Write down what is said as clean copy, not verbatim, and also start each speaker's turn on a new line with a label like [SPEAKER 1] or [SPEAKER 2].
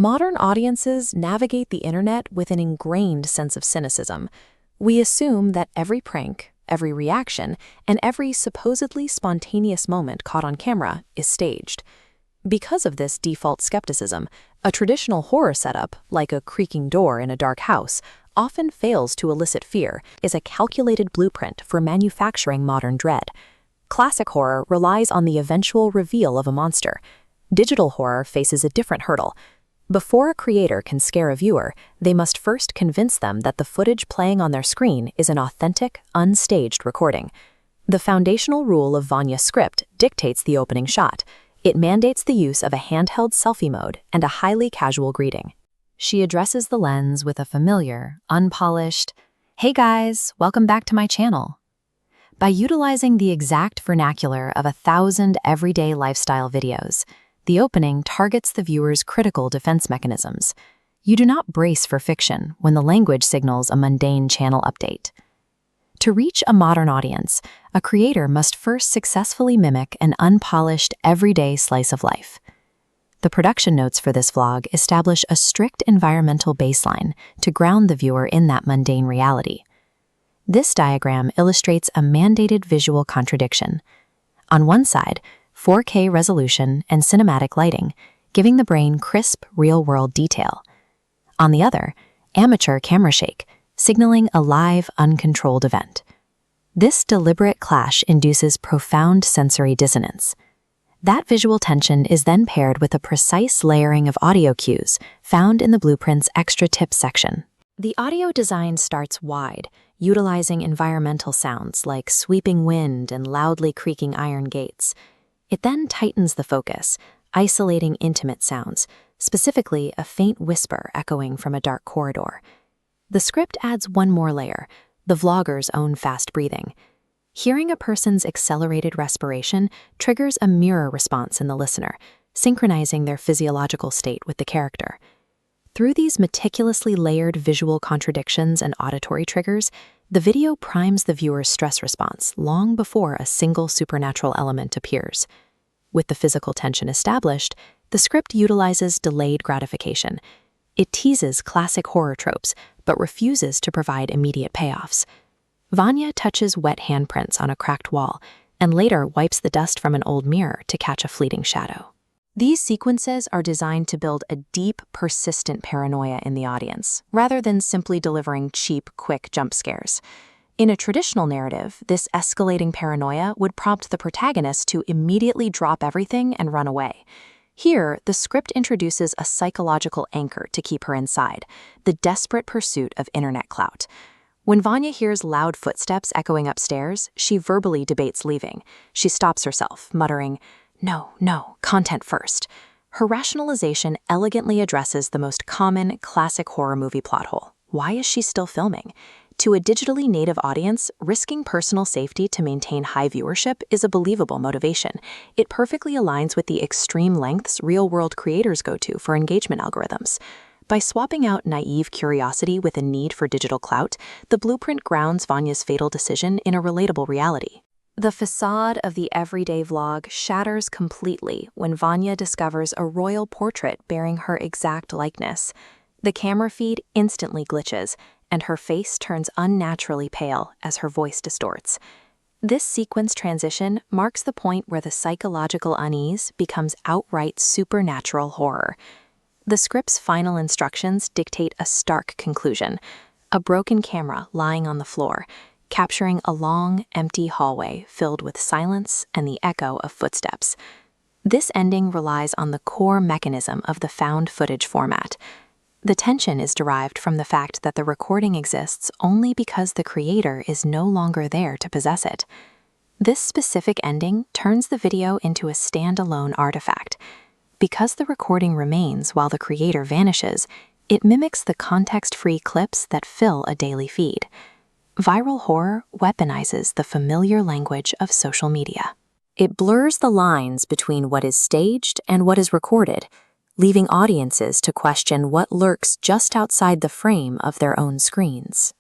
[SPEAKER 1] Modern audiences navigate the internet with an ingrained sense of cynicism. We assume that every prank, every reaction, and every supposedly spontaneous moment caught on camera is staged. Because of this default skepticism, a traditional horror setup, like a creaking door in a dark house, often fails to elicit fear, is a calculated blueprint for manufacturing modern dread. Classic horror relies on the eventual reveal of a monster. Digital horror faces a different hurdle. Before a creator can scare a viewer, they must first convince them that the footage playing on their screen is an authentic, unstaged recording. The foundational rule of Vanya's script dictates the opening shot. It mandates the use of a handheld selfie mode and a highly casual greeting. She addresses the lens with a familiar, unpolished, "Hey guys, welcome back to my channel." By utilizing the exact vernacular of 1,000 everyday lifestyle videos, the opening targets the viewer's critical defense mechanisms. You do not brace for fiction when the language signals a mundane channel update. To reach a modern audience, a creator must first successfully mimic an unpolished, everyday slice of life. The production notes for this vlog establish a strict environmental baseline to ground the viewer in that mundane reality. This diagram illustrates a mandated visual contradiction. On one side, 4K resolution and cinematic lighting, giving the brain crisp, real-world detail. On the other, amateur camera shake, signaling a live, uncontrolled event. This deliberate clash induces profound sensory dissonance. That visual tension is then paired with a precise layering of audio cues found in the blueprint's extra tips section. The audio design starts wide, utilizing environmental sounds like sweeping wind and loudly creaking iron gates. It then tightens the focus, isolating intimate sounds, specifically a faint whisper echoing from a dark corridor. The script adds one more layer, the vlogger's own fast breathing. Hearing a person's accelerated respiration triggers a mirror response in the listener, synchronizing their physiological state with the character. Through these meticulously layered visual contradictions and auditory triggers, the video primes the viewer's stress response long before a single supernatural element appears. With the physical tension established, the script utilizes delayed gratification. It teases classic horror tropes, but refuses to provide immediate payoffs. Vanya touches wet handprints on a cracked wall, and later wipes the dust from an old mirror to catch a fleeting shadow. These sequences are designed to build a deep, persistent paranoia in the audience, rather than simply delivering cheap, quick jump scares. In a traditional narrative, this escalating paranoia would prompt the protagonist to immediately drop everything and run away. Here, the script introduces a psychological anchor to keep her inside, the desperate pursuit of internet clout. When Vanya hears loud footsteps echoing upstairs, she verbally debates leaving. She stops herself, muttering, No, content first." Her rationalization elegantly addresses the most common classic horror movie plot hole. Why is she still filming? To a digitally native audience, risking personal safety to maintain high viewership is a believable motivation. It perfectly aligns with the extreme lengths real-world creators go to for engagement algorithms. By swapping out naive curiosity with a need for digital clout, the blueprint grounds Vanya's fatal decision in a relatable reality. The facade of the everyday vlog shatters completely when Vanya discovers a royal portrait bearing her exact likeness. The camera feed instantly glitches, and her face turns unnaturally pale as her voice distorts. This sequence transition marks the point where the psychological unease becomes outright supernatural horror. The script's final instructions dictate a stark conclusion: a broken camera lying on the floor, capturing a long, empty hallway filled with silence and the echo of footsteps. This ending relies on the core mechanism of the found footage format. The tension is derived from the fact that the recording exists only because the creator is no longer there to possess it. This specific ending turns the video into a standalone artifact. Because the recording remains while the creator vanishes, it mimics the context-free clips that fill a daily feed. Viral horror weaponizes the familiar language of social media. It blurs the lines between what is staged and what is recorded, leaving audiences to question what lurks just outside the frame of their own screens.